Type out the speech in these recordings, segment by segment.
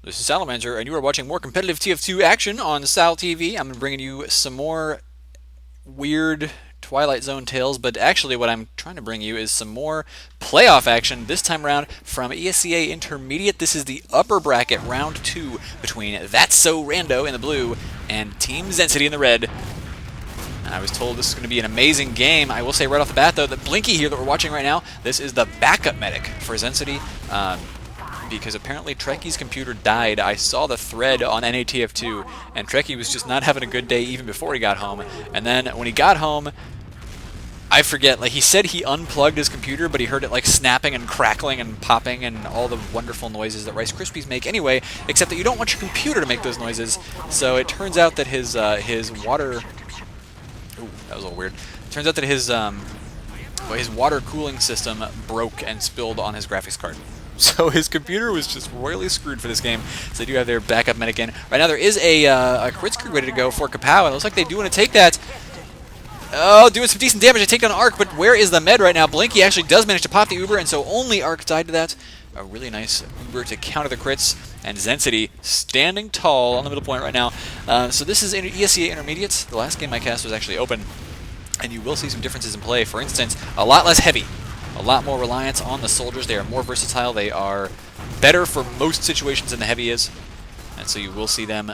This is Salamancer, and you are watching more competitive TF2 action on SalTV. I'm bringing you some more weird Twilight Zone tales, but actually what I'm trying to bring you is some more playoff action, this time around from ESEA Intermediate. This is the upper bracket, round 2, between That's So Rando in the blue and Team Xensity in the red. I was told this is going to be an amazing game. I will say right off the bat, though, that Blinky here that we're watching right now, this is the backup medic for Xensity. Because apparently Trekkie's computer died. I saw the thread on NATF2, and Trekkie was just not having a good day even before he got home. And then when he got home, I forget, like he said he unplugged his computer, but he heard it like snapping and crackling and popping and all the wonderful noises that Rice Krispies make anyway, except that you don't want your computer to make those noises. So it turns out that his water... Ooh, that was a little weird. It turns out that his water cooling system broke and spilled on his graphics card. So his computer was just royally screwed for this game. So they do have their backup medic in. Right now there is a crit screw ready to go for Kapow, and it looks like they do want to take that. Oh, doing some decent damage to take down Arc, but where is the med right now? Blinky actually does manage to pop the Uber, and so only Arc died to that. A really nice Uber to counter the crits, and Xensity standing tall on the middle point right now. So this is ESEA Intermediates. The last game I cast was actually open, and you will see some differences in play. For instance, a lot less heavy. A lot more reliance on the soldiers. They are more versatile. They are better for most situations than the heavy is. And so you will see them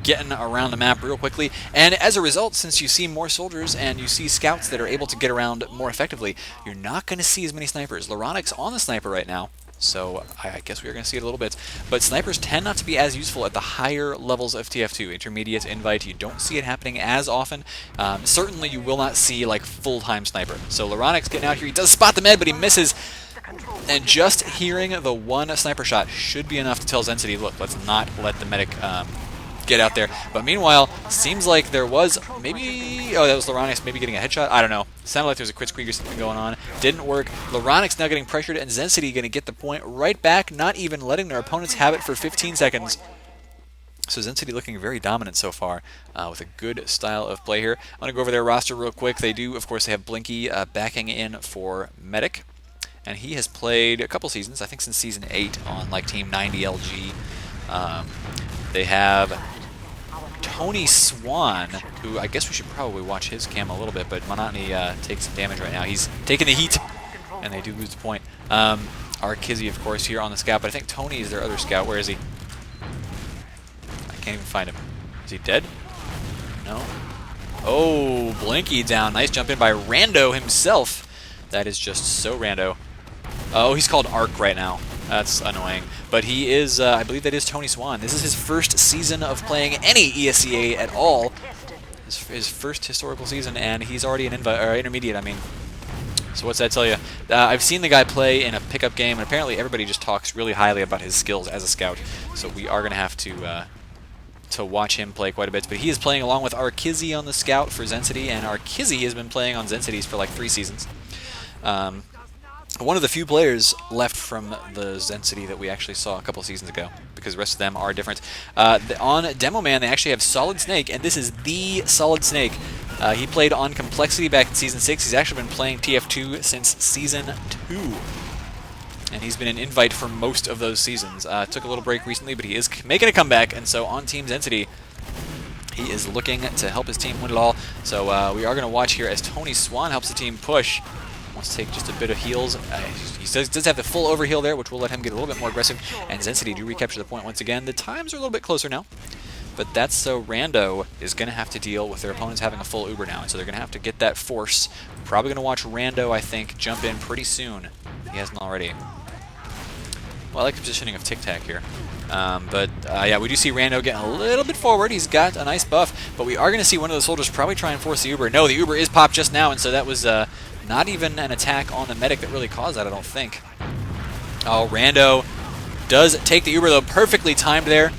getting around the map real quickly. And as a result, since you see more soldiers and you see scouts that are able to get around more effectively, you're not going to see as many snipers. Laronic's on the sniper right now, so I guess we are going to see it a little bit. But snipers tend not to be as useful at the higher levels of TF2. Intermediate, Invite, you don't see it happening as often. Certainly you will not see like full-time sniper. So Laronic's getting out here. He does spot the med, but he misses. And just hearing the one sniper shot should be enough to tell Xensity, look, let's not let the medic get out there. But meanwhile, seems like there was maybe... Oh, that was Laronic's maybe getting a headshot? I don't know. Sounded like there was a crit squeak or something going on. Didn't work. Laronic's now getting pressured, and Xensity going to get the point right back, not even letting their opponents have it for 15 seconds. So Xensity looking very dominant so far, with a good style of play here. I'm going to go over their roster real quick. They do, of course, they have Blinky backing in for medic. And he has played a couple seasons, I think since Season 8 on like Team 90 LG. They have Tony Swan, who I guess we should probably watch his cam a little bit, but Monotony takes some damage right now. He's taking the heat, and they do lose the point. Arkizzy, of course, here on the scout, but I think Tony is their other scout. Where is he? I can't even find him. Is he dead? No? Oh, Blinky down. Nice jump in by Rando himself. That is just so Rando. Oh, he's called Arc right now. That's annoying. But he is, I believe that is Tony Swan. This is his first season of playing any ESEA at all. His first historical season, and he's already an intermediate, I mean. So what's that tell you? I've seen the guy play in a pickup game, and apparently everybody just talks really highly about his skills as a scout. So we are going to have to watch him play quite a bit. But he is playing along with Arkizzy on the scout for Xensity, and Arkizzy has been playing on Xensity's for like 3 seasons. One of the few players left from the Xensity that we actually saw a couple seasons ago, because the rest of them are different. On Demo Man, they actually have Solid Snake, and this is the Solid Snake. He played on Complexity back in Season 6. He's actually been playing TF2 since Season 2. And he's been an invite for most of those seasons. Took a little break recently, but he is making a comeback, and so on Team Xensity, he is looking to help his team win it all. So we are going to watch here as Tony Swan helps the team push. Wants to take just a bit of heals. He does have the full overheal there, which will let him get a little bit more aggressive. And Xensity do recapture the point once again. The times are a little bit closer now. But that's so Rando is going to have to deal with their opponents having a full Uber now. And so they're going to have to get that force. Probably going to watch Rando, I think, jump in pretty soon. He hasn't already. Well, I like the positioning of Tic Tac here. Yeah, we do see Rando getting a little bit forward. He's got a nice buff. But we are going to see one of the soldiers probably try and force the Uber. No, the Uber is popped just now, and so that was... not even an attack on the medic that really caused that, I don't think. Oh, Rando does take the Uber, though, perfectly timed there.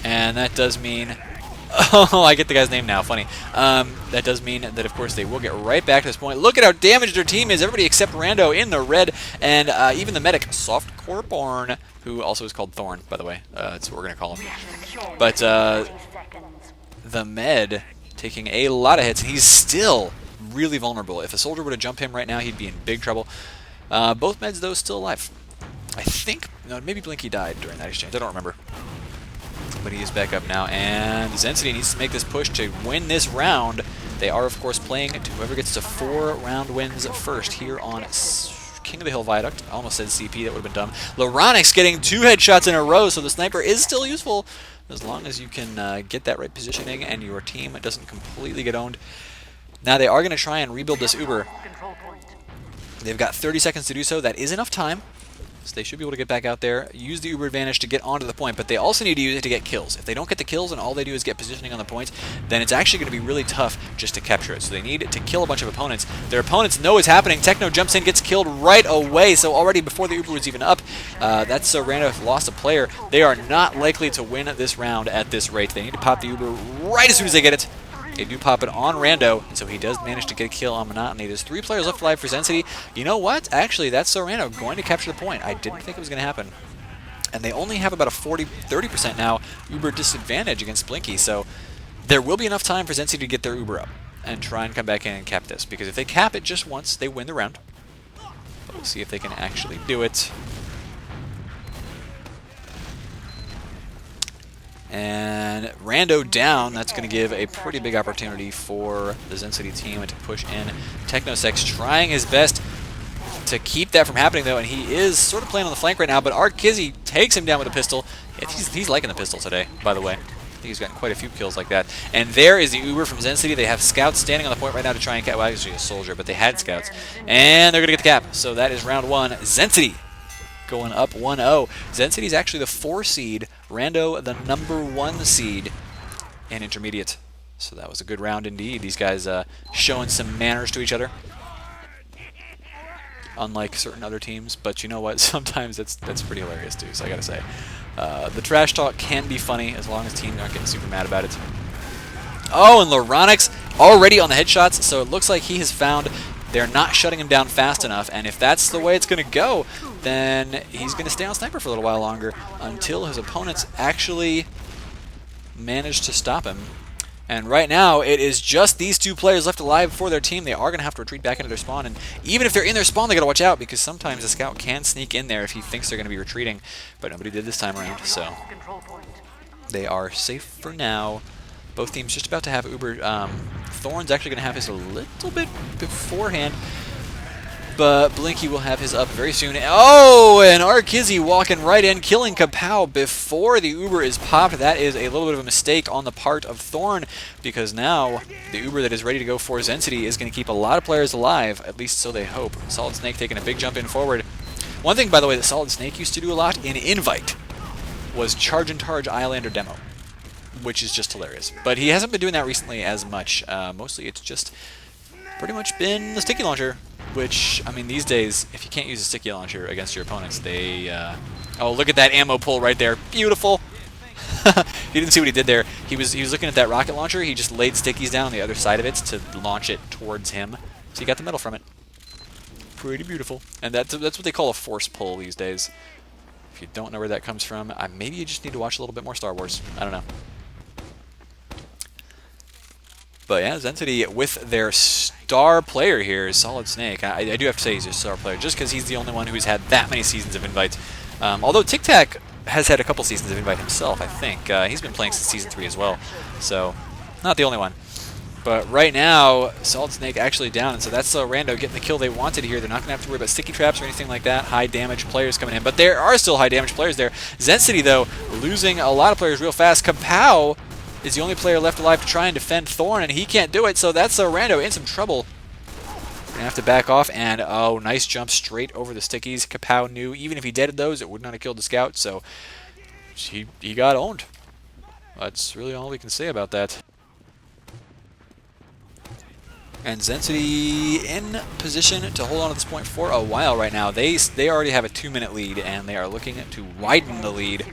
And that does mean... Oh, I get the guy's name now, funny. That does mean that, of course, they will get right back to this point. Look at how damaged their team is. Everybody except Rando in the red. And even the medic, Softcore Born, who also is called Thorn, by the way. That's what we're going to call him. But the med taking a lot of hits, and he's still... really vulnerable. If a soldier were to jump him right now, he'd be in big trouble. Both meds, though, still alive. I think, no, maybe Blinky died during that exchange. I don't remember. But he is back up now, and Xensity needs to make this push to win this round. They are, of course, playing to whoever gets to 4 round wins first here on King of the Hill Viaduct. I almost said CP, that would have been dumb. Laronix getting 2 headshots in a row, so the sniper is still useful as long as you can get that right positioning and your team doesn't completely get owned. Now they are going to try and rebuild this Uber. They've got 30 seconds to do so. That is enough time. So they should be able to get back out there, use the Uber advantage to get onto the point, but they also need to use it to get kills. If they don't get the kills and all they do is get positioning on the points, then it's actually going to be really tough just to capture it. So they need to kill a bunch of opponents. Their opponents know it's happening. Techno jumps in, gets killed right away, so already before the Uber was even up, that's so Rando lost a player. They are not likely to win this round at this rate. They need to pop the Uber right as soon as they get it. They do pop it on Rando, and so he does manage to get a kill on Monotony. There's 3 players left alive for Xensity. You know what? Actually, that's Rando going to capture the point. I didn't think it was going to happen. And they only have about a 30% now Uber disadvantage against Blinky, so there will be enough time for Xensity to get their Uber up and try and come back in and cap this. Because if they cap it just once, they win the round. But we'll see if they can actually do it. And Rando down, that's going to give a pretty big opportunity for the Xensity team to push in. Technosex trying his best to keep that from happening, though, and he is sort of playing on the flank right now, but Arkizzy takes him down with a pistol. He's liking the pistol today, by the way. I think he's gotten quite a few kills like that. And there is the Uber from Xensity. They have scouts standing on the point right now to try and cap. Well, actually a soldier, but they had scouts. And they're going to get the cap. So that is round 1. Xensity going up 1-0. Xensity is actually the 4 seed. Rando the number 1 seed in intermediate. So that was a good round indeed. These guys showing some manners to each other. Unlike certain other teams, but you know what? Sometimes that's pretty hilarious too, so I gotta say. The trash talk can be funny as long as teams aren't getting super mad about it. Oh, and Laronix already on the headshots, so it looks like he has found they're not shutting him down fast enough, and if that's the way it's going to go, then he's going to stay on Sniper for a little while longer until his opponents actually manage to stop him. And right now, it is just these 2 players left alive for their team. They are going to have to retreat back into their spawn, and even if they're in their spawn, they got to watch out, because sometimes a scout can sneak in there if he thinks they're going to be retreating, but nobody did this time around, so they are safe for now. Both teams just about to have Uber. Thorn's actually going to have his a little bit beforehand, but Blinky will have his up very soon. Oh, and Arkizzy walking right in, killing Kapow before the Uber is popped. That is a little bit of a mistake on the part of Thorn, because now the Uber that is ready to go for Xensity is going to keep a lot of players alive, at least so they hope. Solid Snake taking a big jump in forward. One thing, by the way, that Solid Snake used to do a lot in Invite was charge and targe Islander demo, which is just hilarious. But he hasn't been doing that recently as much. Mostly it's just pretty much been the sticky launcher, which, I mean, these days, if you can't use a sticky launcher against your opponents, they... oh, look at that ammo pull right there. Beautiful! He didn't see what he did there. He was looking at that rocket launcher. He just laid stickies down on the other side of it to launch it towards him. So he got the metal from it. Pretty beautiful. And that's what they call a force pull these days. If you don't know where that comes from, maybe you just need to watch a little bit more Star Wars. I don't know. But yeah, Xensity with their star player here, Solid Snake. I do have to say he's a star player, just because he's the only one who's had that many seasons of Invite. Although Tic Tac has had a couple seasons of Invite himself, I think. He's been playing since Season 3 as well, so not the only one. But right now, Solid Snake actually down, and so that's Rando getting the kill they wanted here. They're not going to have to worry about sticky traps or anything like that. High damage players coming in, but there are still high damage players there. Xensity, though, losing a lot of players real fast. Kapow is the only player left alive to try and defend Thorn, and he can't do it, so that's Rando in some trouble. Gonna have to back off, and oh, nice jump straight over the stickies. Kapow knew even if he deaded those, it would not have killed the scout, so he got owned. That's really all we can say about that. And Xensity in position to hold on to this point for a while right now. They already have a 2-minute lead, and they are looking to widen the lead.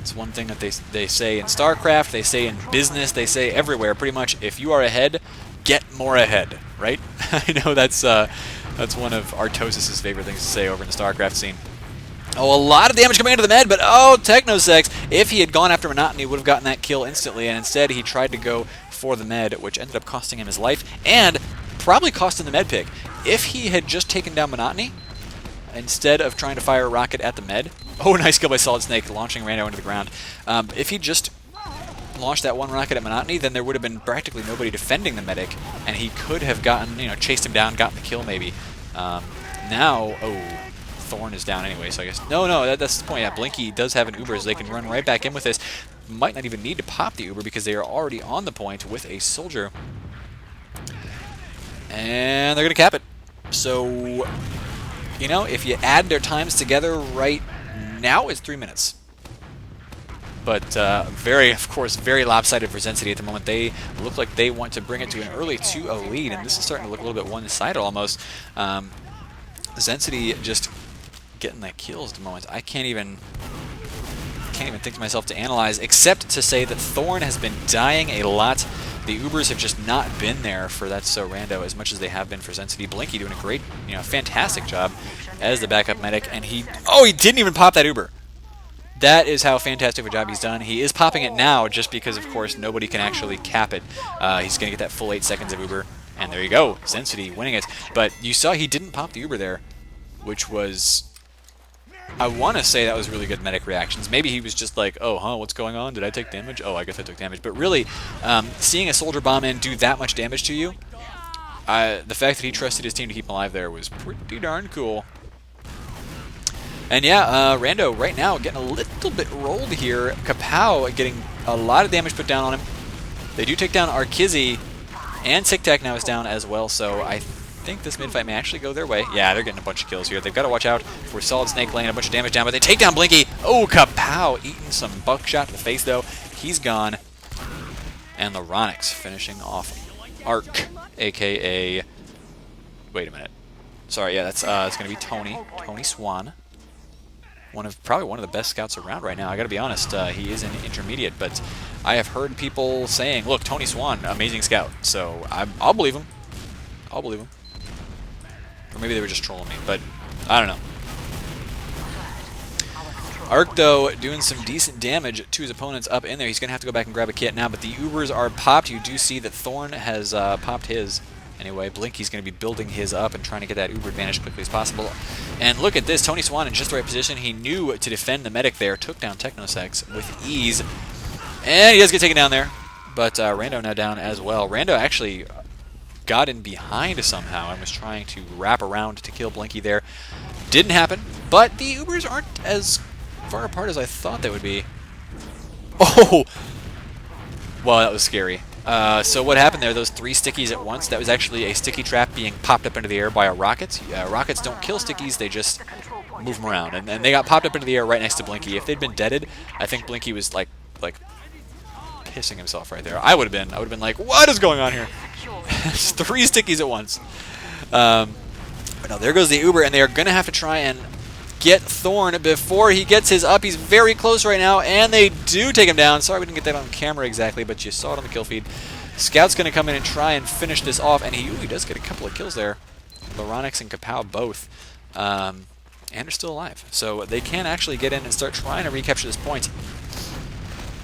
It's one thing that they say in StarCraft, they say in business, they say everywhere, pretty much, if you are ahead, get more ahead, right? I know that's one of Artosis' favorite things to say over in the StarCraft scene. Oh, a lot of damage coming into the med, but oh, Technosex, if he had gone after Monotony, would have gotten that kill instantly, and instead he tried to go for the med, which ended up costing him his life, and probably cost him the med pick. If he had just taken down Monotony, instead of trying to fire a rocket at the med. Oh, nice kill by Solid Snake, launching Rando into the ground. If he just launched that one rocket at Monotony, then there would have been practically nobody defending the medic, and he could have gotten, chased him down, gotten the kill maybe. Now, oh, Thorn is down anyway, so I guess... No, that's the point. Yeah, Blinky does have an Uber, so they can run right back in with this. Might not even need to pop the Uber because they are already on the point with a soldier. And they're going to cap it. So, if you add their times together right now, it's 3 minutes. But of course, very lopsided for Xensity at the moment. They look like they want to bring it to an early 2-0 lead, and this is starting to look a little bit one-sided almost. Xensity just getting the kills at the moment. I can't even think to myself to analyze, except to say that Thorn has been dying a lot. The Ubers have just not been there for that So Rando as much as they have been for Xensity. Blinky doing a great, fantastic job as the backup medic, and he didn't even pop that Uber. That is how fantastic of a job he's done. He is popping it now just because, of course, nobody can actually cap it. He's going to get that full 8 seconds of Uber, and there you go, Xensity winning it. But you saw he didn't pop the Uber there, which was... I want to say that was really good medic reactions. Maybe he was just like, oh, huh, what's going on? Did I take damage? Oh, I guess I took damage. But really, seeing a soldier bomb in do that much damage to you, the fact that he trusted his team to keep him alive there was pretty darn cool. And yeah, Rando right now getting a little bit rolled here. Kapow getting a lot of damage put down on him. They do take down Arkizi, and Tic Tac now is down as well, so I think this mid-fight may actually go their way. Yeah, they're getting a bunch of kills here. They've got to watch out for Solid Snake laying a bunch of damage down, but they take down Blinky. Oh, Kapow eating some buckshot to the face, though. He's gone. And the Ronix finishing off Ark, a.k.a. Wait a minute. Sorry, yeah, it's going to be Tony Swan. Probably one of the best scouts around right now. I got to be honest, he is an intermediate, but I have heard people saying, "Look, Tony Swan, amazing scout." So I'll believe him. I'll believe him. Or maybe they were just trolling me, but I don't know. Ark, though, doing some decent damage to his opponents up in there. He's going to have to go back and grab a kit now, but the Ubers are popped. You do see that Thorn has popped his. Anyway, Blinky's going to be building his up and trying to get that Uber advantage as quickly as possible. And look at this, Tony Swan in just the right position. He knew to defend the medic there, took down Technosex with ease. And he does get taken down there, but Rando now down as well. Rando actually got in behind somehow and was trying to wrap around to kill Blinky there. Didn't happen, but the Ubers aren't as far apart as I thought they would be. Oh! Well, that was scary. So what happened there, those 3 stickies at once, that was actually a sticky trap being popped up into the air by a rocket. Rockets don't kill stickies, they just move them around. And they got popped up into the air right next to Blinky. If they'd been deaded, I think Blinky was like pissing himself right there. I would have been like, what is going on here? 3 stickies at once. But no, there goes the Uber, and they are going to have to try and get Thorn before he gets his up. He's very close right now, and they do take him down. Sorry we didn't get that on camera exactly, but you saw it on the kill feed. Scout's going to come in and try and finish this off, and he does get a couple of kills there. Laronix and Kapow both. And are still alive. So they can actually get in and start trying to recapture this point.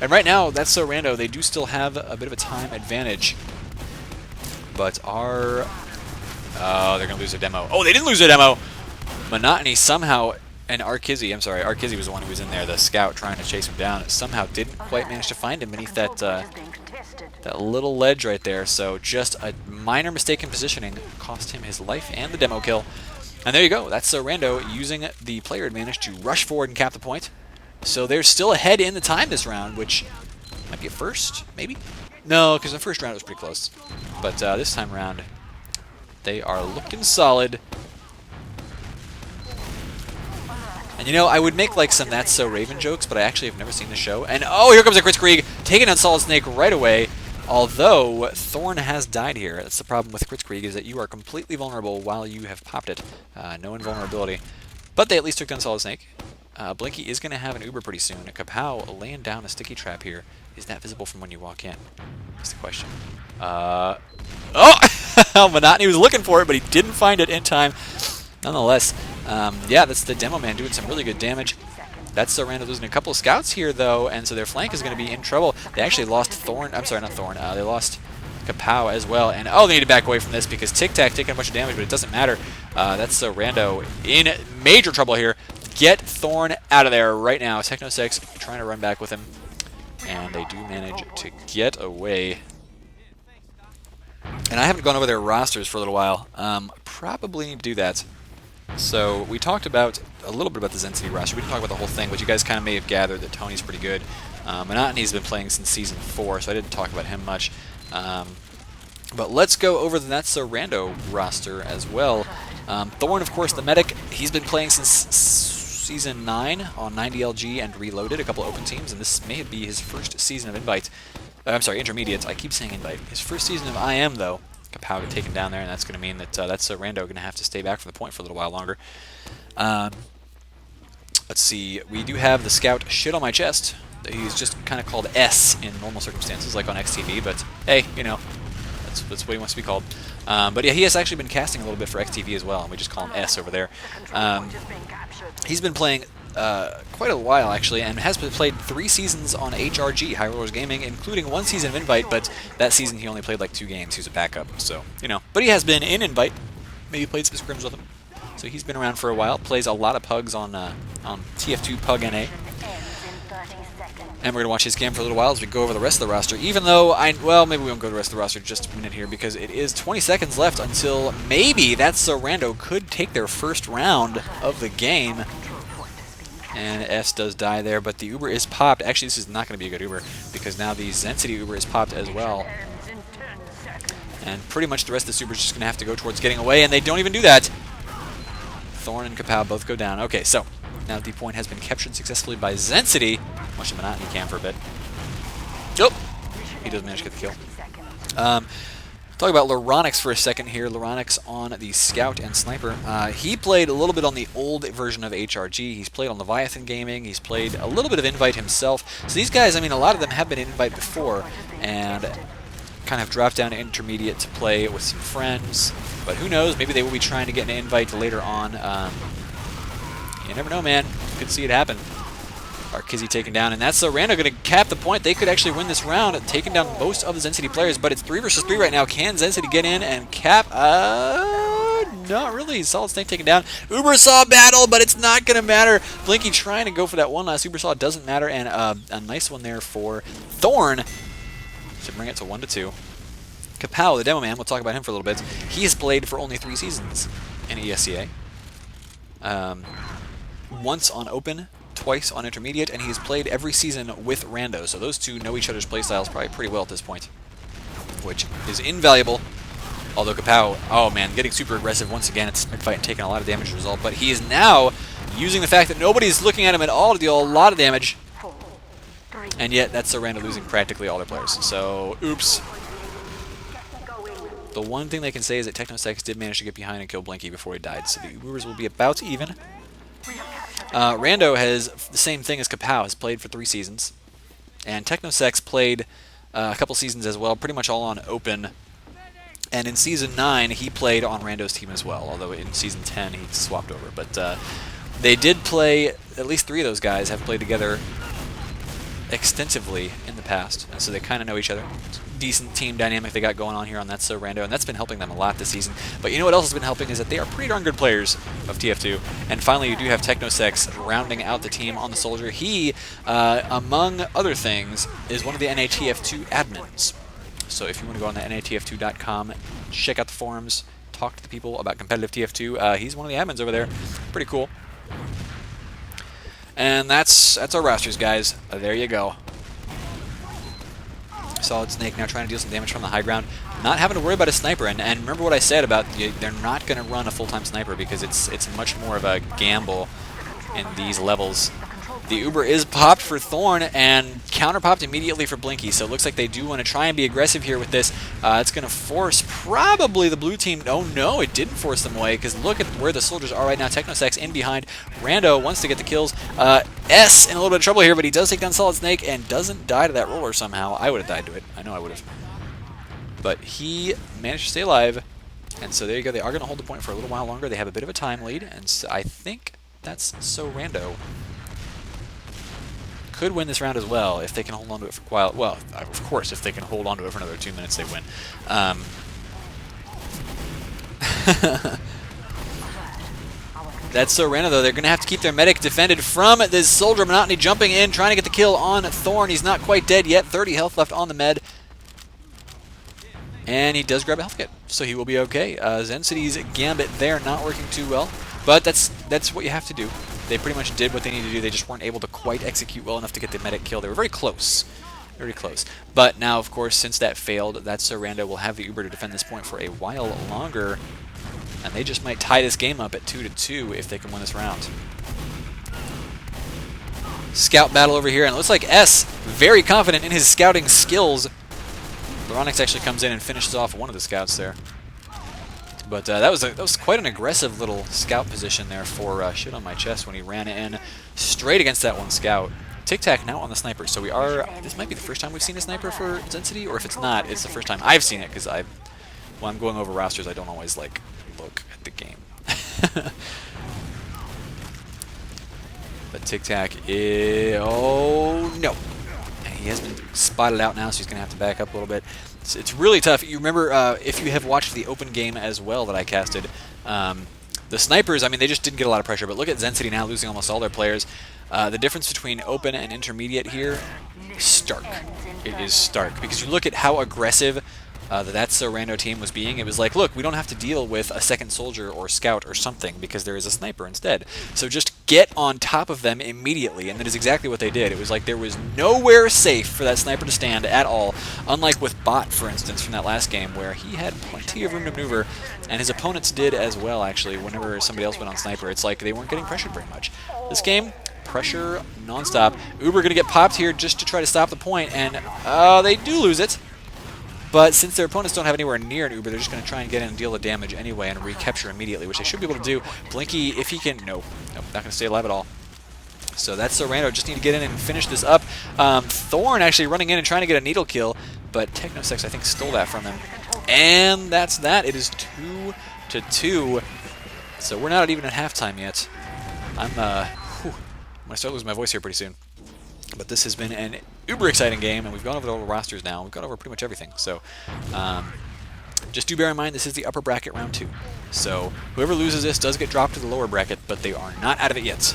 And right now, that's So Rando. They do still have a bit of a time advantage. But they're going to lose their demo. Oh, they didn't lose their demo! Monotony somehow, and Arkizi was the one who was in there, the scout trying to chase him down, somehow didn't quite manage to find him beneath that little ledge right there, so just a minor mistake in positioning cost him his life and the demo kill. And there you go, that's So Rando using the player advantage to rush forward and cap the point. So they're still ahead in the time this round, which might be a first, maybe? No, because the first round was pretty close. But this time around, they are looking solid. And I would make like some That's So Raven jokes, but I actually have never seen the show. And oh, here comes a Kritzkrieg, taking on Solid Snake right away. Although Thorn has died here. That's the problem with Kritzkrieg, is that you are completely vulnerable while you have popped it. No invulnerability. But they at least took down Solid Snake. Blinky is going to have an Uber pretty soon. Kapow laying down a sticky trap here. Is that visible from when you walk in? That's the question. Oh! Monotony was looking for it, but he didn't find it in time. Nonetheless, yeah, that's the demo man doing some really good damage. That's So Rando losing a couple of scouts here, though, and so their flank is going to be in trouble. They actually lost Thorn. I'm sorry, not Thorn. They lost Kapow as well. And oh, they need to back away from this because Tic Tac taking a bunch of damage, but it doesn't matter. That's Rando in major trouble here. Get Thorn out of there right now. Techno6 trying to run back with him. And they do manage to get away. And I haven't gone over their rosters for a little while. Probably need to do that. So we talked about a little bit about the Xensity roster. We didn't talk about the whole thing, but you guys kind of may have gathered that Tony's pretty good. Monotony's been playing since Season 4, so I didn't talk about him much. But let's go over the Rando roster as well. Thorn, of course, the medic, he's been playing since Season 9 on 90LG and Reloaded, a couple open teams, and this may be his first season of Invite. I'm sorry, Intermediate. I keep saying Invite. His first season of IM, though. Kapow got taken down there, and that's going to mean that Rando going to have to stay back from the point for a little while longer. Let's see. We do have the Scout Shit on My Chest. He's just kind of called S in normal circumstances, like on XTV, but hey, you know, that's what he wants to be called. But yeah, he has actually been casting a little bit for XTV as well, and we just call him S over there. He's been playing quite a while, actually, and has played 3 seasons on HRG, High Rollers Gaming, including 1 season of Invite, but that season he only played like 2 games. He was a backup, so, you know. But he has been in Invite. Maybe played some scrims with him. So he's been around for a while, plays a lot of pugs on TF2 Pug NA. And we're going to watch his game for a little while as we go over the rest of the roster, even though well, maybe we won't go to the rest of the roster just a minute here, because it is 20 seconds left until maybe Rando could take their first round of the game. And S does die there, but the Uber is popped. Actually, this is not going to be a good Uber, because now the Xensity Uber is popped as well. And pretty much the rest of this Uber is just going to have to go towards getting away, and they don't even do that. Thorn and Kapow both go down. Okay, so now the point has been captured successfully by Xensity. Watch the Monotony cam for a bit. Oh! He does manage to get the kill. Talk about Laronix for a second here. Laronix on the Scout and Sniper. He played a little bit on the old version of HRG. He's played on Leviathan Gaming. He's played a little bit of Invite himself. So these guys, I mean, a lot of them have been in Invite before and kind of dropped down to Intermediate to play with some friends. But who knows? Maybe they will be trying to get an Invite later on. You never know, man. You could see it happen. Kizzy taken down, and that's Rando going to cap the point. They could actually win this round, taking down most of the Xensity players, but it's 3 versus 3 right now. Can Xensity get in and cap? Not really. Solid Snake taken down. Uber Saw battle, but it's not going to matter. Blinky trying to go for that one last Uber Saw. Doesn't matter, and a nice one there for Thorn to bring it to 1-2. Kapow, the demo man, we'll talk about him for a little bit. He has played for only 3 seasons in ESEA. Once on Open, twice on Intermediate, and he's played every season with Rando, so those two know each other's playstyles probably pretty well at this point, which is invaluable. Although Kapow, oh man, getting super aggressive once again. It's mid-fight and taking a lot of damage as a result, but he is now using the fact that nobody's looking at him at all to deal a lot of damage, and yet that's Rando losing practically all their players. So, oops. The one thing they can say is that Technosex did manage to get behind and kill Blinky before he died, so the Ubers will be about even. Rando has the same thing as Kapow, has played for 3 seasons. And Technosex played a couple seasons as well, pretty much all on Open. And in Season 9, he played on Rando's team as well, although in Season 10 he swapped over. But they did play, at least 3 of those guys have played together extensively in the past, and so they kind of know each other. Decent team dynamic they got going on here on That's So Rando, and that's been helping them a lot this season. But you know what else has been helping is that they are pretty darn good players of TF2. And finally, you do have Technosex rounding out the team on the Soldier. He, among other things, is one of the NATF2 admins. So if you want to go on the natf2.com, check out the forums, talk to the people about competitive TF2, he's one of the admins over there. Pretty cool. And that's our rosters, guys. There you go. Solid Snake now trying to deal some damage from the high ground, not having to worry about a sniper. And remember what I said about they're not going to run a full-time sniper because it's much more of a gamble in these levels. The Uber is popped for Thorn and counter-popped immediately for Blinky, so it looks like they do want to try and be aggressive here with this. It's going to force probably the blue team. Oh no, it didn't force them away, because look at where the soldiers are right now. Technosex in behind. Rando wants to get the kills. S in a little bit of trouble here, but he does take down Solid Snake and doesn't die to that roller somehow. I would have died to it. I know I would have. But he managed to stay alive, and so there you go. They are going to hold the point for a little while longer. They have a bit of a time lead, and so I think that's So Rando. could win this round as well if they can hold on to it for a while. Well, of course, if they can hold on to it for another 2 minutes, they win. That's so random, though. They're going to have to keep their medic defended from this Soldier Monotony jumping in, trying to get the kill on Thorn. He's not quite dead yet. 30 health left on the med. And he does grab a health kit, so he will be okay. Xensity's Gambit there not working too well, but that's what you have to do. They pretty much did what they needed to do. They just weren't able to quite execute well enough to get the medic kill. They were very close. Very close. But now, of course, since that failed, that's so Rando will have the Uber to defend this point for a while longer. And they just might tie this game up at 2-2 if they can win this round. Scout battle over here, and it looks like S very confident in his scouting skills. Loronix actually comes in and finishes off one of the scouts there. But that was quite an aggressive little scout position there for Shit on My Chest when he ran in straight against that one scout. Tic Tac now on the sniper, so this might be the first time we've seen a sniper for Xensity, or if it's not, it's the first time I've seen it, because when I'm going over rosters, I don't always look at the game. But Tic Tac oh no. He has been spotted out now, so he's going to have to back up a little bit. It's really tough. You remember, if you have watched the open game as well that I casted, the snipers, I mean, they just didn't get a lot of pressure, but look at Xensity now losing almost all their players. The difference between open and intermediate here, stark. It is stark, because you look at how aggressive That's So Rando team was being. It was like, look, we don't have to deal with a second soldier or scout or something because there is a sniper instead. So just get on top of them immediately, and that is exactly what they did. It was like there was nowhere safe for that sniper to stand at all, unlike with Bot, for instance, from that last game, where he had plenty of room to maneuver, and his opponents did as well, actually, whenever somebody else went on sniper. It's like they weren't getting pressured very much. This game, pressure nonstop. Uber going to get popped here just to try to stop the point, and they do lose it. But since their opponents don't have anywhere near an Uber, they're just going to try and get in and deal the damage anyway and recapture immediately, which they should be able to do. Blinky, if he can... Nope, not going to stay alive at all. So that's so Rando. Just need to get in and finish this up. Thorn actually running in and trying to get a needle kill, but Technosex, I think, stole that from him. And that's that. It is 2-2. So we're not even at halftime yet. I'm going to start losing my voice here pretty soon. But this has been an uber exciting game, and we've gone over all the rosters now. We've gone over pretty much everything. So just do bear in mind this is the upper bracket round 2. So whoever loses this does get dropped to the lower bracket, but they are not out of it yet.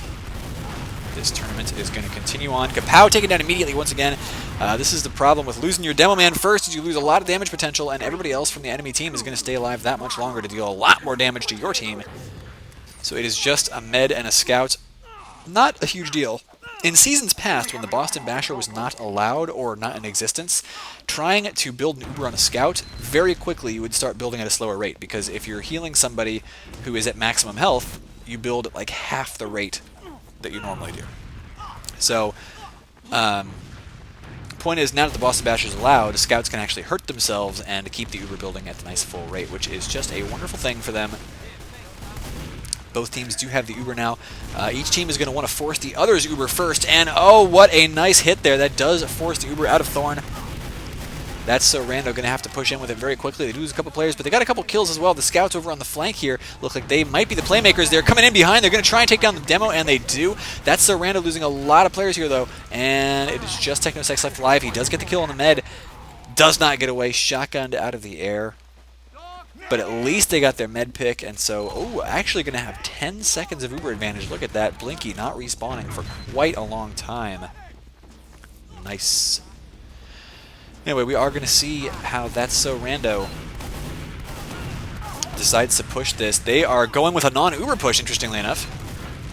This tournament is going to continue on. Kapow taken down immediately once again. This is the problem with losing your demo man first, is you lose a lot of damage potential, and everybody else from the enemy team is going to stay alive that much longer to deal a lot more damage to your team. So it is just a med and a scout. Not a huge deal. In seasons past, when the Boston Basher was not allowed or not in existence, trying to build an Uber on a scout, very quickly you would start building at a slower rate, because if you're healing somebody who is at maximum health, you build at like half the rate that you normally do. So, point is, now that the Boston Basher is allowed, scouts can actually hurt themselves and keep the Uber building at the nice full rate, which is just a wonderful thing for them. Both teams do have the Uber now. Each team is going to want to force the other's Uber first, and oh, what a nice hit there. That does force the Uber out of Thorn. That's so Rando going to have to push in with it very quickly. They lose a couple players, but they got a couple kills as well. The scouts over on the flank here look like they might be the playmakers. They're coming in behind. They're going to try and take down the demo, and they do. That's so Rando losing a lot of players here, though, and it is just Technosex left alive. He does get the kill on the med. Does not get away. Shotgunned out of the air. But at least they got their med pick, and so, actually going to have 10 seconds of Uber advantage. Look at that. Blinky not respawning for quite a long time. Nice. Anyway, we are going to see how That's So Rando decides to push this. They are going with a non-Uber push, interestingly enough.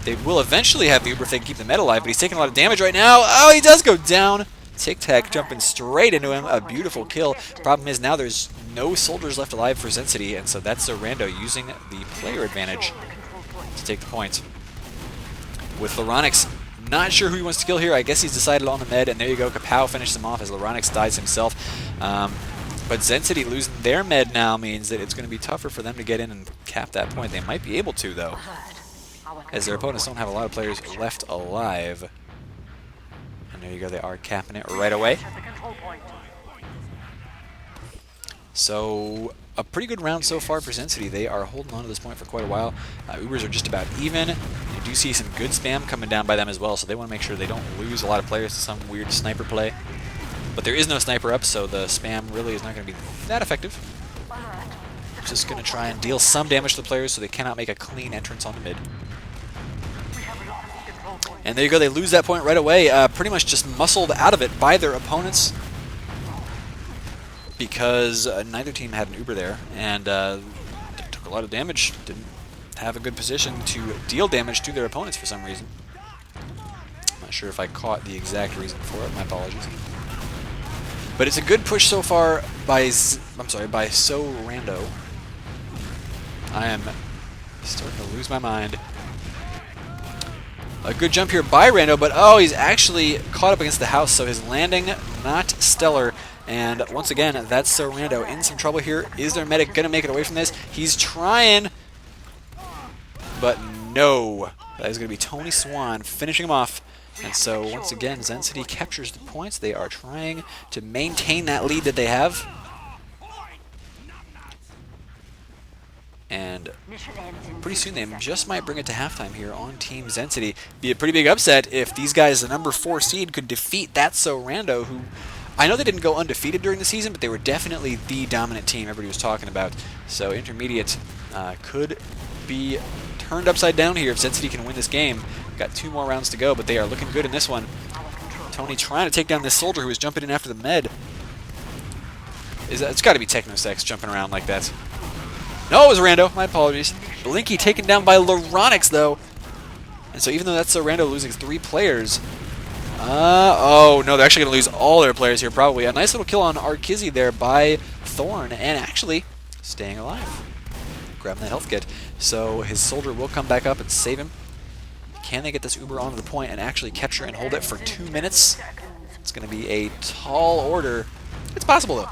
They will eventually have the Uber if they can keep the med alive, but he's taking a lot of damage right now. Oh, he does go down. Tic Tac jumping straight into him. A beautiful kill. Problem is now there's no soldiers left alive for Xensity, and so That's So Rando using the player advantage to take the point. With Loronix, not sure who he wants to kill here. I guess he's decided on the med, and there you go. Kapow finishes him off as Loronix dies himself. But Xensity losing their med now means that it's going to be tougher for them to get in and cap that point. They might be able to, though, as their opponents don't have a lot of players left alive. And there you go, they are capping it right away. So, a pretty good round so far for Xensity. They are holding on to this point for quite a while. Ubers are just about even. They do see some good spam coming down by them as well, so they want to make sure they don't lose a lot of players to some weird sniper play. But there is no sniper up, so the spam really is not going to be that effective. Just going to try and deal some damage to the players so they cannot make a clean entrance on the mid. And there you go, they lose that point right away, pretty much just muscled out of it by their opponents because neither team had an Uber there, and they took a lot of damage, didn't have a good position to deal damage to their opponents for some reason. I'm not sure if I caught the exact reason for it, my apologies. But it's a good push so far by So Rando. I am starting to lose my mind. A good jump here by Rando, but oh, he's actually caught up against the house, so his landing not stellar. And once again, that's So Rando in some trouble here. Is their medic going to make it away from this? He's trying, but no. That is going to be Tony Swan finishing him off. And so once again, Xensity captures the points. They are trying to maintain that lead that they have. And pretty soon they just might bring it to halftime here on Team Xensity. Be a pretty big upset if these guys, the number 4 seed, could defeat that So Rando, who I know they didn't go undefeated during the season, but they were definitely the dominant team everybody was talking about. So intermediate could be turned upside down here if Xensity can win this game. Got 2 more rounds to go, but they are looking good in this one. Tony trying to take down this soldier who was jumping in after the med. It's got to be Technosex jumping around like that. No, it was Rando. My apologies. Blinky taken down by Laronix, though. And so even though that's So Rando losing 3 players... oh, no, they're actually going to lose all their players here, probably. A nice little kill on Arkizzy there by Thorn, and actually staying alive. Grabbing that health kit. So his soldier will come back up and save him. Can they get this Uber onto the point and actually capture and hold it for 2 minutes? It's going to be a tall order. It's possible, though.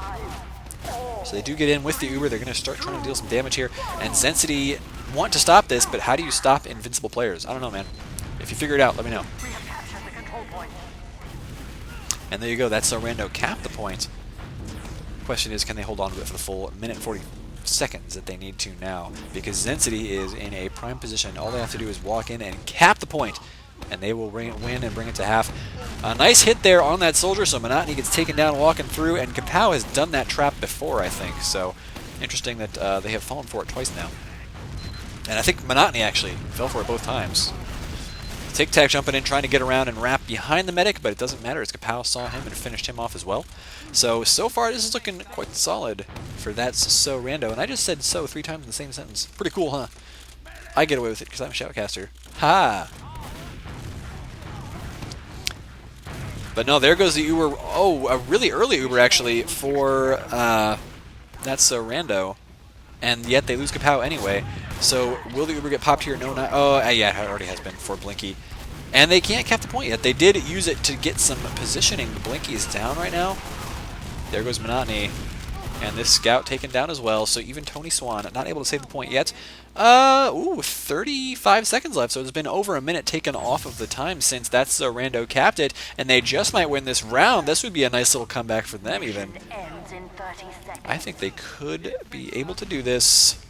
So they do get in with the Uber. They're going to start trying to deal some damage here. And Xensity want to stop this, but how do you stop invincible players? I don't know, man. If you figure it out, let me know. And there you go. That's So Rando cap the point. Question is, can they hold on to it for the full minute and 40 seconds that they need to now? Because Xensity is in a prime position. All they have to do is walk in and cap the point, and they will win and bring it to half. A nice hit there on that soldier, so Monotony gets taken down walking through, and Kapow has done that trap before, I think. So interesting that they have fallen for it twice now. And I think Monotony actually fell for it both times. Tic Tac jumping in, trying to get around and wrap behind the medic, but it doesn't matter as Kapow saw him and finished him off as well. So far this is looking quite solid for that So Rando. And I just said so 3 times in the same sentence. Pretty cool, huh? I get away with it because I'm a shoutcaster. Ha! But no, there goes the Uber. Oh, a really early Uber, actually, for that So Rando. And yet they lose Kapow anyway. So will the Uber get popped here? No, not. Oh, yeah, it already has been for Blinky. And they can't cap the point yet. They did use it to get some positioning. Blinky is down right now. There goes Monotony. And this scout taken down as well. So even Tony Swan not able to save the point yet. 35 seconds left. So it's been over a minute taken off of the time since that's So Rando capped it. And they just might win this round. This would be a nice little comeback for them even. I think they could be able to do this.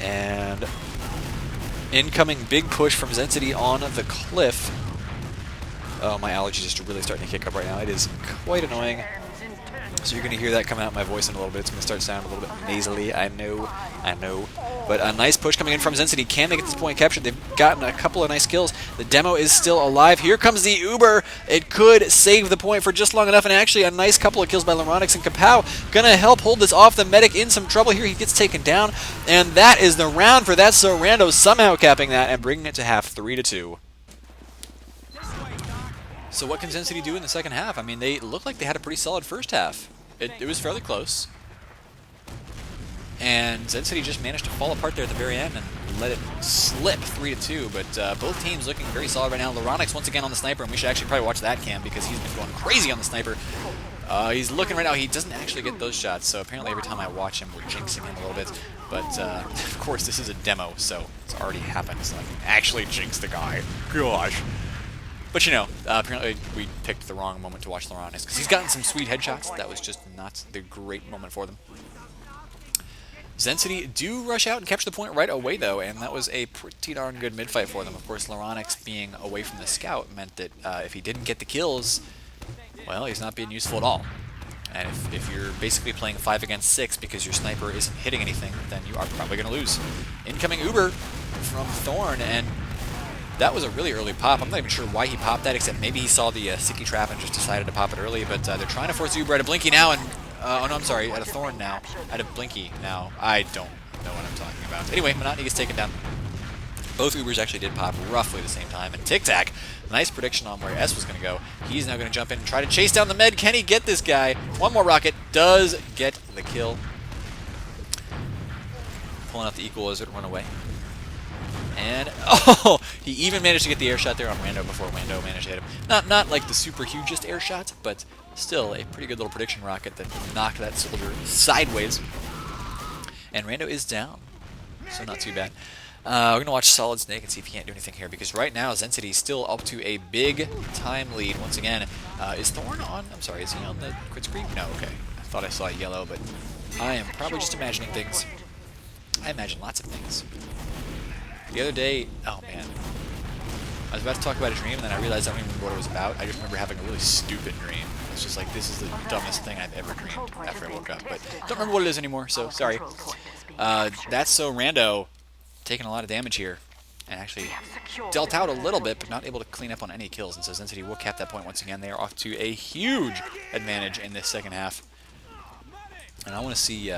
And incoming big push from Xensity on the cliff. Oh, my allergies just really starting to kick up right now. It is quite annoying. So you're going to hear that coming out of my voice in a little bit. It's going to start sounding a little bit nasally. I know. But a nice push coming in from Xensity. Can they get this point captured? They've gotten a couple of nice kills. The demo is still alive. Here comes the Uber. It could save the point for just long enough. And actually a nice couple of kills by Laronix and Kapow. Going to help hold this off. The medic in some trouble here. He gets taken down. And that is the round for that So Rando, somehow capping that and bringing it to half 3-2. So what can Xensity do in the second half? I mean, they looked like they had a pretty solid first half. It was fairly close. And Xensity just managed to fall apart there at the very end and let it slip 3-2. But both teams looking very solid right now. Laronix once again on the sniper, and we should actually probably watch that cam because he's been going crazy on the sniper. He's looking right now. He doesn't actually get those shots, so apparently every time I watch him, we're jinxing him a little bit. But, of course, this is a demo, so it's already happened, so I can actually jinx the guy. Gosh. But you know, apparently we picked the wrong moment to watch Laronix because he's gotten some sweet headshots. That was just not the great moment for them. Xensity do rush out and capture the point right away, though, and that was a pretty darn good mid-fight for them. Of course, Laronix being away from the scout meant that if he didn't get the kills, well, he's not being useful at all. And if you're basically playing 5 against 6 because your sniper isn't hitting anything, then you are probably going to lose. Incoming Uber from Thorn, and that was a really early pop. I'm not even sure why he popped that, except maybe he saw the sticky trap and just decided to pop it early, but they're trying to force Uber at a Blinky now, and oh no, I'm sorry, at a Thorn now. At a Blinky now. I don't know what I'm talking about. Anyway, Monotony gets taken down. Both Ubers actually did pop roughly the same time. And Tic Tac, nice prediction on where S was going to go. He's now going to jump in and try to chase down the med. Can he get this guy? One more rocket. Does get the kill. Pulling out the equal as it run away. And, oh, he even managed to get the air shot there on Rando before Rando managed to hit him. Not like the super hugest air shot, but still a pretty good little prediction rocket that knocked that soldier sideways. And Rando is down, so not too bad. We're going to watch Solid Snake and see if he can't do anything here, because right now Xensity is still up to a big time lead once again. Is Thorn on? I'm sorry, is he on the quit screen? No, okay. I thought I saw yellow, but I am probably just imagining things. I imagine lots of things. The other day, oh man, I was about to talk about a dream, and then I realized I don't even remember what it was about. I just remember having a really stupid dream. It's just like, this is the dumbest thing I've ever dreamed after I woke up, but don't remember what it is anymore, so sorry. That's so Rando taking a lot of damage here, and actually dealt out a little bit, but not able to clean up on any kills, and so Xensity will cap that point once again. They are off to a huge advantage in this second half. And I want to see,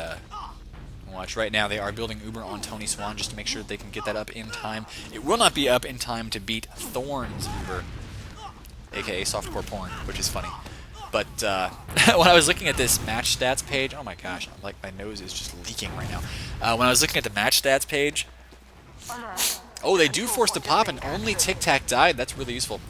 watch right now, they are building Uber on Tony Swan just to make sure that they can get that up in time. It will not be up in time to beat Thorn's Uber, aka softcore porn, which is funny. But when I was looking at this match stats page, oh my gosh, like my nose is just leaking right now. When I was looking at the match stats page, oh, they do force the pop, and only Tic Tac died. That's really useful.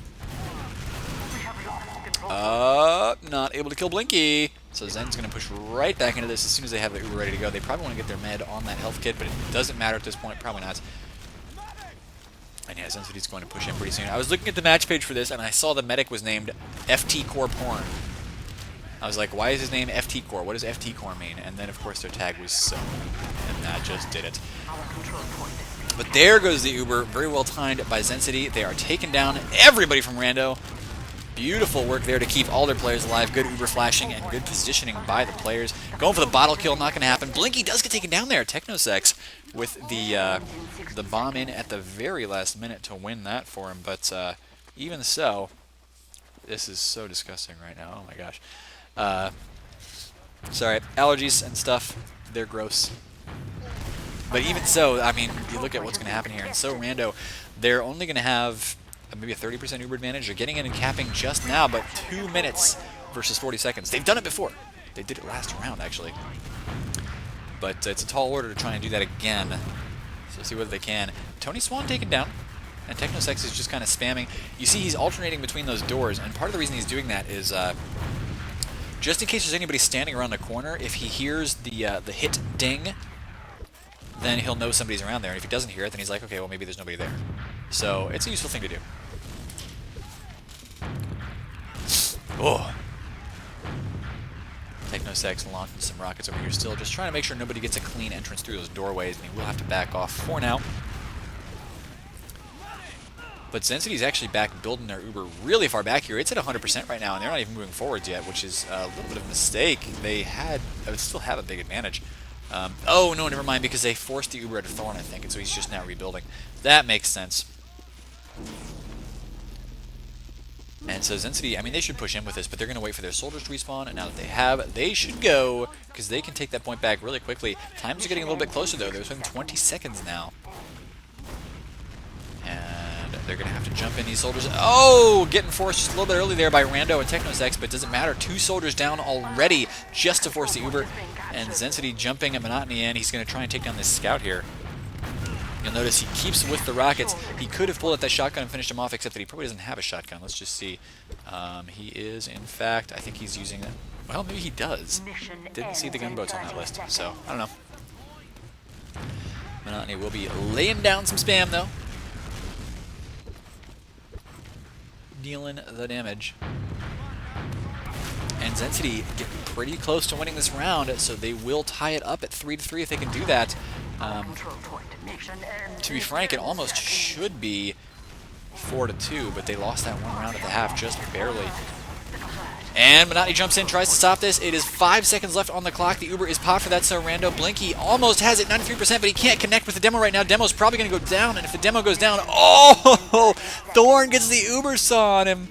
Not able to kill Blinky. So Zen's going to push right back into this as soon as they have the Uber ready to go. They probably want to get their med on that health kit, but it doesn't matter at this point. Probably not. And yeah, Xensity's going to push in pretty soon. I was looking at the match page for this, and I saw the medic was named FT Core Porn. I was like, why is his name FT Core? What does FT Core mean? And then, of course, their tag was so, and that just did it. But there goes the Uber, very well timed by Xensity. They are taking down everybody from Rando. Beautiful work there to keep all their players alive. Good Uber flashing and good positioning by the players. Going for the bottle kill, not going to happen. Blinky does get taken down there. Technosex with the bomb in at the very last minute to win that for him. But even so, this is so disgusting right now. Oh my gosh. Sorry, allergies and stuff, they're gross. But even so, I mean, you look at what's going to happen here. And so Rando, they're only going to have maybe a 30% Uber advantage. They're getting in and capping just now, but 2 minutes versus 40 seconds. They've done it before. They did it last round, actually. But it's a tall order to try and do that again. So see whether they can. Tony Swan taken down, and Technosex is just kind of spamming. You see he's alternating between those doors, and part of the reason he's doing that is just in case there's anybody standing around the corner, if he hears the hit ding, then he'll know somebody's around there. And if he doesn't hear it, then he's like, okay, well, maybe there's nobody there. So it's a useful thing to do. Oh. Technosex launching some rockets over here still, just trying to make sure nobody gets a clean entrance through those doorways, and he will have to back off for now. But Xensity's actually back building their Uber really far back here. It's at 100% right now, and they're not even moving forwards yet, which is a little bit of a mistake. They would still have a big advantage. Oh, no, never mind, because they forced the Uber at a Thorn, I think, and so he's just now rebuilding. That makes sense. And so Xensity, I mean, they should push in with this, but they're going to wait for their soldiers to respawn, and now that they have, they should go, because they can take that point back really quickly. Times are getting a little bit closer, though. They're within 20 seconds now. And they're going to have to jump in these soldiers. Oh, getting forced just a little bit early there by Rando and Technosex, but it doesn't matter. 2 soldiers down already just to force the Uber. And Xensity jumping at Monotony in. He's going to try and take down this scout here. You'll notice he keeps with the rockets. He could have pulled out that shotgun and finished him off, except that he probably doesn't have a shotgun. Let's just see. He is, in fact, I think he's using it. Well, maybe he does. Didn't see the gunboats on that list, so I don't know. Monotony will be laying down some spam, though. Dealing the damage. And Xensity getting pretty close to winning this round, so they will tie it up at 3-3 if they can do that. To be frank, it almost should be 4-2, but they lost that one round at the half just barely. And Monotony jumps in, tries to stop this. It is 5 seconds left on the clock. The Uber is popped for that, so Rando. Blinky almost has it, 93%, but he can't connect with the demo right now. Demo's probably going to go down, and if the demo goes down, oh! Thorn gets the Uber saw on him.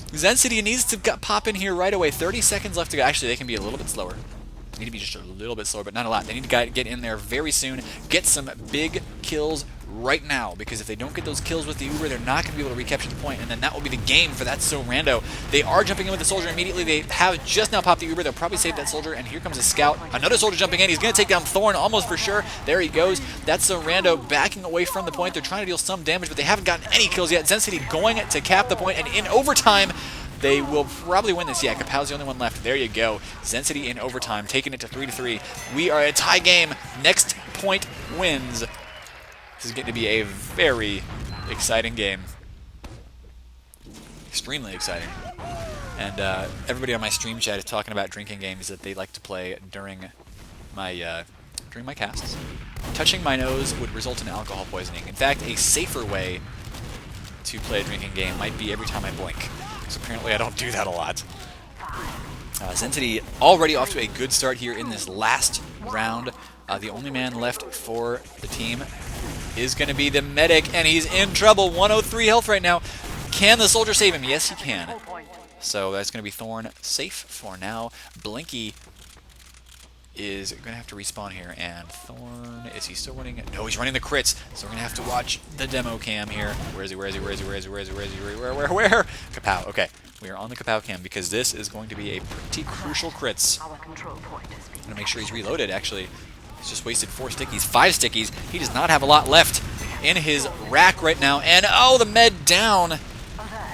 Xensity needs to pop in here right away. 30 seconds left to go. Actually, they can be a little bit slower. They need to be just a little bit slower, but not a lot. They need to get in there very soon, get some big kills right now, because if they don't get those kills with the Uber, they're not going to be able to recapture the point, and then that will be the game for that so Rando. They are jumping in with the soldier immediately. They have just now popped the Uber. They'll probably save that soldier, and here comes a scout. Another soldier jumping in. He's going to take down Thorn almost for sure. There he goes. That's so Rando backing away from the point. They're trying to deal some damage, but they haven't gotten any kills yet. Xensity going to cap the point, and in overtime, they will probably win this. Yeah, Kapow's the only one left. There you go. Xensity in overtime, taking it to 3-3. We are at a tie game. Next point wins. This is getting to be a very exciting game. Extremely exciting. And everybody on my stream chat is talking about drinking games that they like to play during my casts. Touching my nose would result in alcohol poisoning. In fact, a safer way to play a drinking game might be every time I blink. So apparently I don't do that a lot. Xensity already off to a good start here in this last round. The only man left for the team is going to be the medic, and he's in trouble. 103 health right now. Can the soldier save him? Yes, he can. So that's going to be Thorn safe for now. Blinky is going to have to respawn here, and Thorn, is he still running? No, he's running the crits, so we're going to have to watch the demo cam here. Where is he? Where is he? Where is he? Where is he? Where is he? Where is he? Where? Kapow. Okay, we are on the Kapow cam because this is going to be a pretty crucial crits. I'm going to make sure he's reloaded, actually. He's just wasted 4 stickies, 5 stickies. He does not have a lot left in his rack right now, and oh, the med down.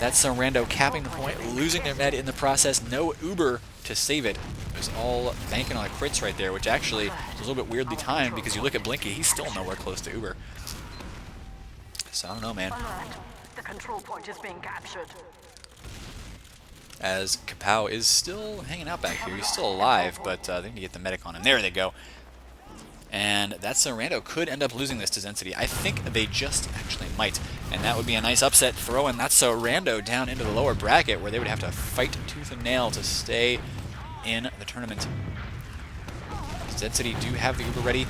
That's Rando capping the point, losing their med in the process. No Uber to save it. It was all banking on the crits right there, which actually is a little bit weirdly timed because you look at Blinky, he's still nowhere close to Uber. So I don't know, man. The control point is being captured. As Kapow is still hanging out back here. He's still alive, but they need to get the medic on him. There they go. And that's Rando could end up losing this to Xensity. I think they just actually might. And that would be a nice upset throw, and that's Rando down into the lower bracket where they would have to fight tooth and nail to stay in the tournament. Xensity do have the Uber ready.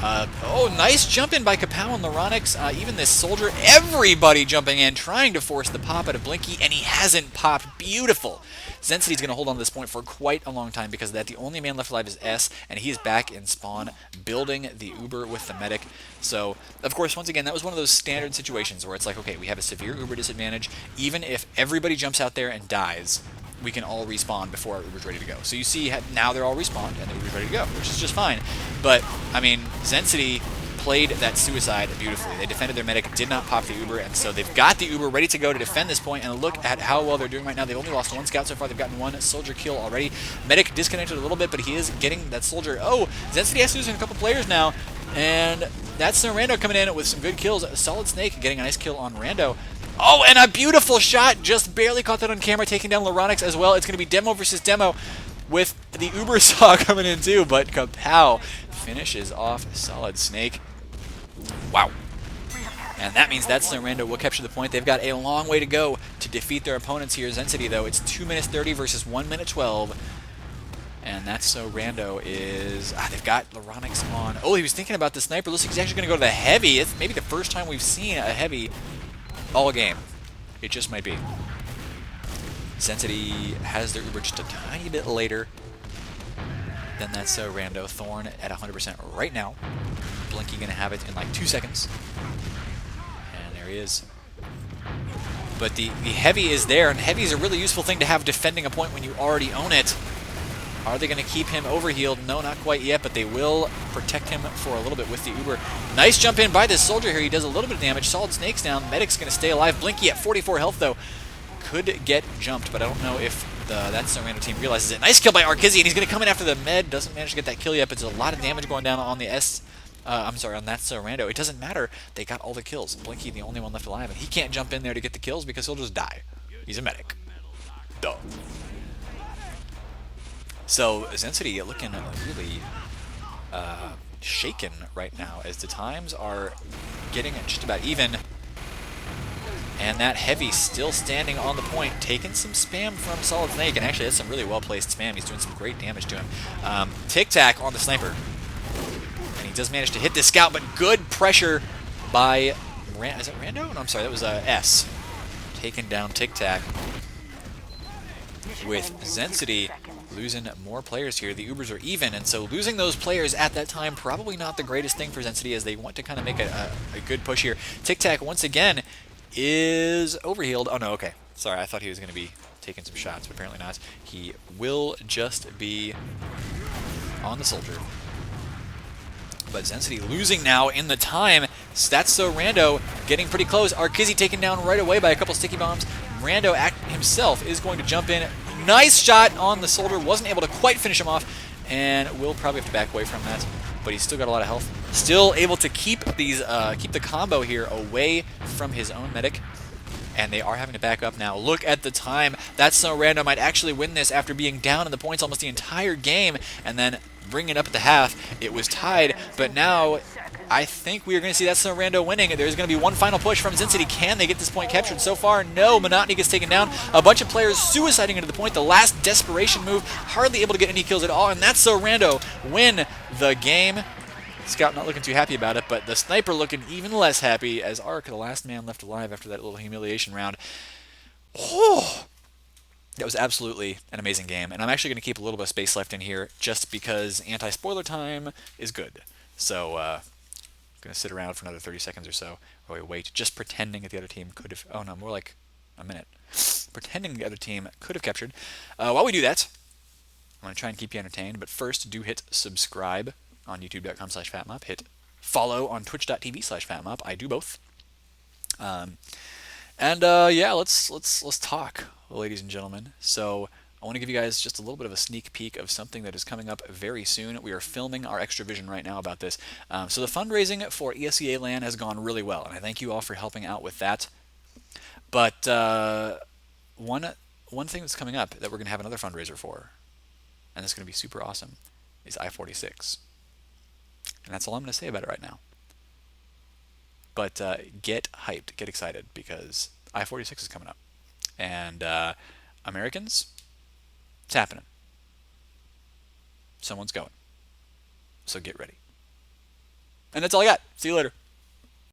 Oh, nice jump in by Kapow and Laronix. Even this soldier, everybody jumping in, trying to force the pop out of Blinky, and he hasn't popped. Beautiful. Xensity's going to hold on to this point for quite a long time because of that. The only man left alive is S, and he is back in spawn, building the Uber with the medic. So, of course, once again, that was one of those standard situations where it's like, okay, we have a severe Uber disadvantage. Even if everybody jumps out there and dies, we can all respawn before our Uber's ready to go. So you see, now they're all respawned, and the Uber's ready to go, which is just fine. But, I mean, Xensity played that suicide beautifully. They defended their medic, did not pop the Uber, and so they've got the Uber ready to go to defend this point, and look at how well they're doing right now. They've only lost 1 scout so far. They've gotten 1 soldier kill already. Medic disconnected a little bit, but he is getting that soldier. Oh, Xensity has to lose a couple players now, and that's Rando coming in with some good kills. Solid Snake getting a nice kill on Rando. Oh, and a beautiful shot! Just barely caught that on camera, taking down Laronix as well. It's going to be Demo versus Demo with the Uber saw coming in too, but Kapow finishes off Solid Snake. Wow. And that means that's Rando will capture the point. They've got a long way to go to defeat their opponents here. Xensity, though, it's 2 minutes 30 versus 1 minute 12. And that's so Rando is... they've got Laronix on. Oh, he was thinking about the sniper. Looks like he's actually going to go to the heavy. It's maybe the first time we've seen a heavy all game. It just might be. Xensity has their Uber just a tiny bit later. Then that's Rando. Thorn at 100% right now. Blinky going to have it in like 2 seconds. And there he is. But the heavy is there, and heavy is a really useful thing to have defending a point when you already own it. Are they going to keep him overhealed? No, not quite yet, but they will protect him for a little bit with the Uber. Nice jump in by this soldier here. He does a little bit of damage. Solid Snake's down. Medic's going to stay alive. Blinky at 44 health, though. Could get jumped, but I don't know if that's Rando team realizes it. Nice kill by Arkizzy, and he's going to come in after the med. Doesn't manage to get that kill yet, but there's a lot of damage going down on the I'm sorry, on that Rando. It doesn't matter. They got all the kills. Blinky, the only one left alive, and he can't jump in there to get the kills because he'll just die. He's a medic. Duh. So Xensity looking really shaken right now as the times are getting just about even. And that heavy still standing on the point, taking some spam from Solid Snake, and actually that's some really well-placed spam. He's doing some great damage to him. Tic Tac on the sniper. And he does manage to hit this scout, but good pressure by... is it Rando? No, I'm sorry, that was S. Taking down Tic Tac. With Xensity losing more players here, the Ubers are even, and so losing those players at that time probably not the greatest thing for Xensity as they want to kind of make a good push here. Tic Tac once again is overhealed. Oh no, okay. Sorry, I thought he was going to be taking some shots, but apparently not. He will just be on the soldier. But Xensity losing now in the time. That's so Rando getting pretty close. Arkizzy taken down right away by a couple sticky bombs. Rando himself is going to jump in. Nice shot on the soldier. Wasn't able to quite finish him off, and will probably have to back away from that. But he's still got a lot of health. Still able to keep the combo here away from his own medic. And they are having to back up now. Look at the time. That's so Rando might actually win this after being down in the points almost the entire game, and then bring it up at the half. It was tied, but now I think we are going to see that so Rando winning. There's going to be one final push from Xensity. Can they get this point captured? So far, no. Monotony gets taken down. A bunch of players suiciding into the point. The last desperation move, hardly able to get any kills at all, and that's so Rando win the game. Scout not looking too happy about it, but the sniper looking even less happy as Ark, the last man left alive after that little humiliation round. Oh, that was absolutely an amazing game, and I'm actually going to keep a little bit of space left in here just because anti-spoiler time is good. So, I'm going to sit around for another 30 seconds or so while we wait, just pretending that the other team could have... Oh, no, more like a minute. Pretending the other team could have captured. While we do that, I'm going to try and keep you entertained, but first, do hit subscribe on youtube.com/fatmop. Hit follow on twitch.tv/fatmop. I do both. Yeah, let's talk, ladies and gentlemen. So I want to give you guys just a little bit of a sneak peek of something that is coming up very soon. We are filming our extra vision right now about this. So the fundraising for ESEA LAN has gone really well, and I thank you all for helping out with that. But one thing that's coming up that we're going to have another fundraiser for, and it's going to be super awesome, is I-46. And that's all I'm going to say about it right now. But get hyped, get excited, because I-46 is coming up. And Americans, it's happening. Someone's going. So get ready. And that's all I got. See you later.